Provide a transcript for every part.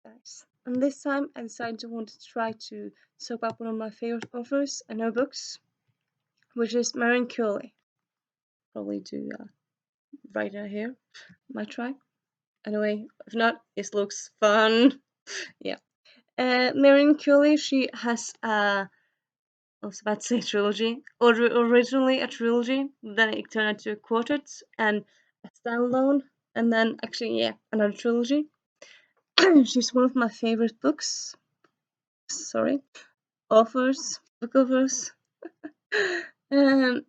guys. And this time I decided to want to try to talk about one of my favorite authors and her books, which is Marianne Curley. Probably do right here. Might try. Anyway, if not, it looks fun. Yeah. Marianne Curley, she has I was about to say trilogy. Originally a trilogy, then it turned into a quartet and a standalone, and then actually another trilogy. She's one of my favorite books. Sorry, book authors. um,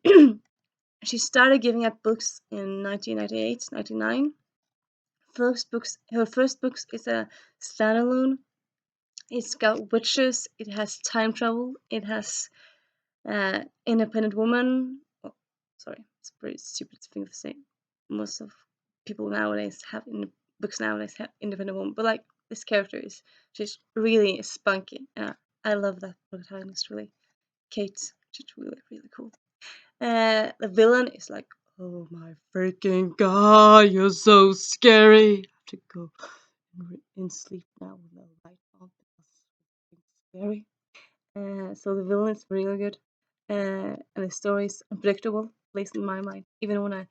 she started giving out books in 1998, 99. Her first books is a standalone. It's got witches. It has time travel. It has independent woman. Oh, sorry, it's a pretty stupid thing to say. Most of people nowadays books nowadays have independent woman, but like this character she's really spunky. I love that protagonist really. Kate, she's really cool. The villain is like, oh my freaking god, you're so scary. I have to go in sleep now with the light on because it's scary. So the villain is really good, and the story is unpredictable, at least in my mind. Even when I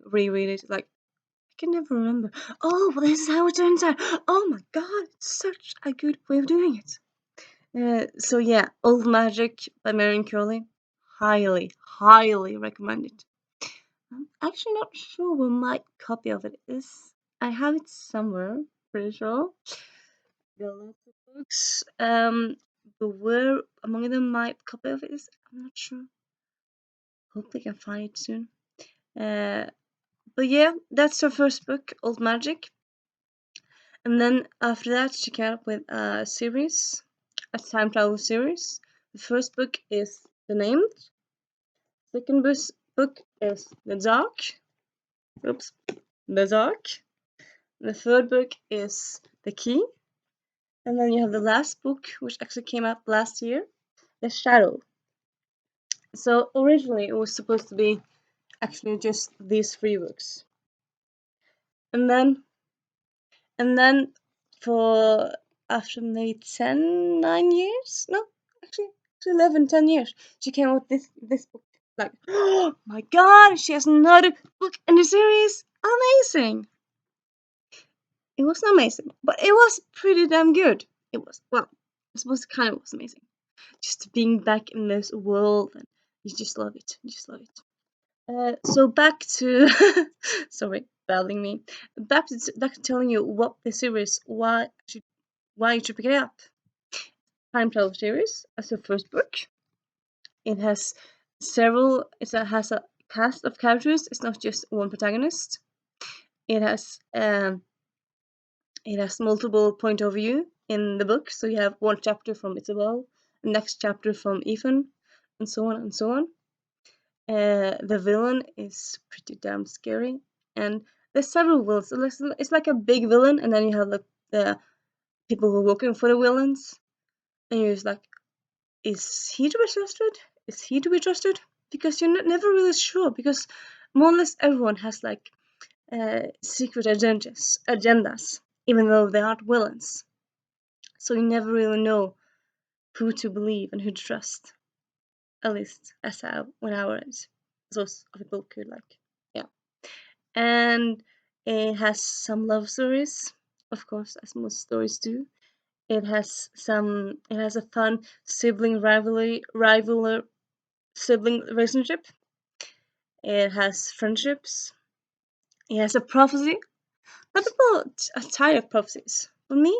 reread it, like I can never remember. Oh, well, this is how it turns out. Oh my god, it's such a good way of doing it. So yeah, Old Magic by Marianne Curley, highly recommended. I'm actually not sure where my copy of it is. I have it somewhere, pretty sure. Got lots of books. But where among them my copy of it is, I'm not sure. Hopefully I can find it soon. But yeah, that's her first book, Old Magic. And then after that, she came up with a series, a time travel series. The first book is The Named. Second book is The Dark. Oops, The Dark. The third book is The Key. And then you have the last book, which actually came out last year, The Shadow. So originally it was supposed to be actually just these three books. And then for after maybe 9 years, no, actually 11, 10 years, she came out with this book. Like, oh my god, she has another book in the series. Amazing. It wasn't amazing, but it was pretty damn good. It was, well, I suppose it kind of was amazing. Just being back in this world, and you just love it. You just love it. So back to, sorry, babbling me. Back to telling you what the series, why you should pick it up. Time travel series as the first book. It has it has a cast of characters. It's not just one protagonist. It has multiple point of view in the book. So you have one chapter from Isabel, the next chapter from Ethan, and so on and so on. The villain is pretty damn scary, and there's several villains. It's like a big villain, and then you have the people who are working for the villains, and you're just like, is he to be trusted? Is he to be trusted? Because you're never really sure, because more or less everyone has like secret agendas, even though they aren't villains. So you never really know who to believe and who to trust. At least as when I was those people could like, yeah. And it has some love stories, of course, as most stories do. It has a fun sibling sibling relationship. It has friendships. It has a prophecy. But people are tired of prophecies. For me,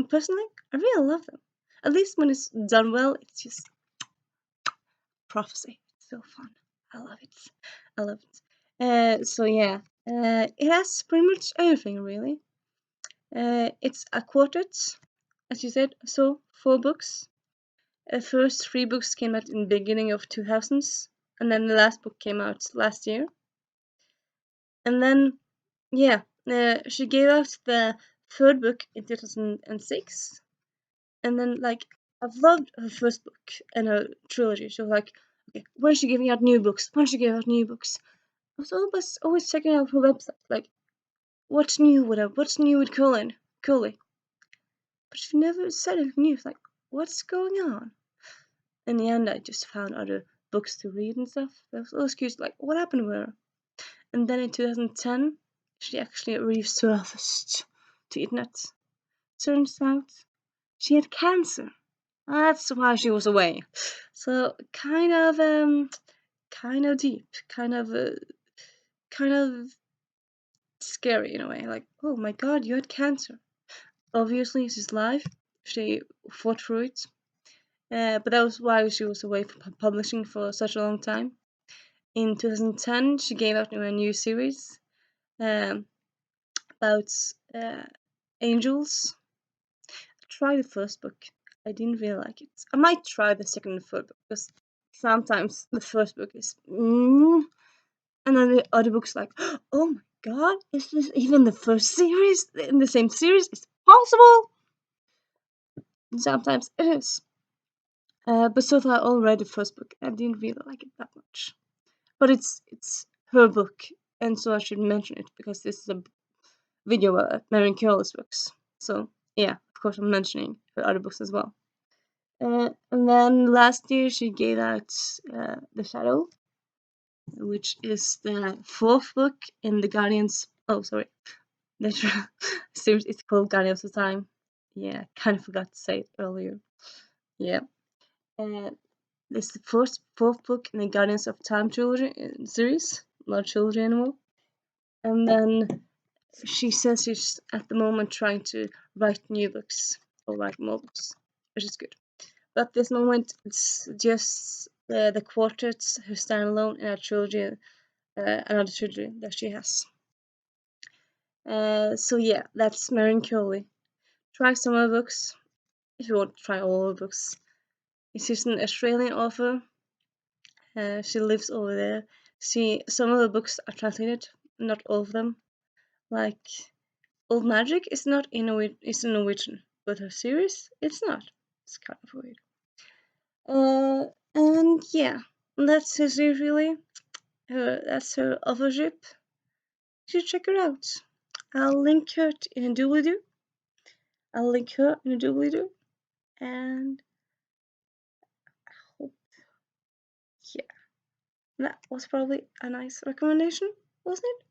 personally, I really love them. At least when it's done well, it's just prophecy. It's so fun. I love it. I love it. So yeah, it has pretty much everything really. It's a quartet, as you said. So 4 books. The first 3 books came out in the beginning of 2000s, and then the last book came out last year. And then, yeah, she gave out the 3rd book in 2006. And then, like, I've loved her first book and her trilogy. So, like, okay, when is she giving out new books? When is she giving out new books? I was always checking out her website, like, what's new with her? What's new with Curley? but she never said anything new. It's like, what's going on? In the end, I just found other books to read and stuff. I was always curious, like, what happened with her? And then in 2010, she actually resurfaced to internet. Turns out she had cancer. That's why she was away. So kind of deep, kind of scary in a way. Like, oh my God, you had cancer. Obviously, she's alive. She fought through it. But that was why she was away from publishing for such a long time. In 2010, she gave out a new series um, about angels. I tried the first book. I didn't really like it. I might try the second and third book because sometimes the first book is and then the other books like, oh my God, is this even the first series in the same series? Is it possible? And sometimes it is. But so far, I all read the first book. I didn't really like it that much. But it's her book, and so I should mention it because this is a video about Marianne Curley's books. So yeah, of course, I'm mentioning her other books as well. And then last year she gave out The Shadow, which is the fourth book in the Guardians. Oh, sorry, the series. It's called Guardians of Time. Yeah, kind of forgot to say it earlier. Yeah. This is the fourth book in the Guardians of Time trilogy series, not trilogy anymore. And then she says she's at the moment trying to write new books or write more books, which is good. But at this moment, it's just the quartets who stand alone in a trilogy, another trilogy that she has. So yeah, that's Marianne Curley. Try some of her books if you want to try all her books. She's an Australian author. She lives over there. Some of the books are translated, not all of them. Like Old Magic is not in it's in Norwegian, but her series it's not. It's kind of weird. And yeah, that's her series really. That's her authorship. You should check her out. I'll link her in a doobly-doo. I'll link her in a doobly-doo. And I hope, yeah, that was probably a nice recommendation, wasn't it?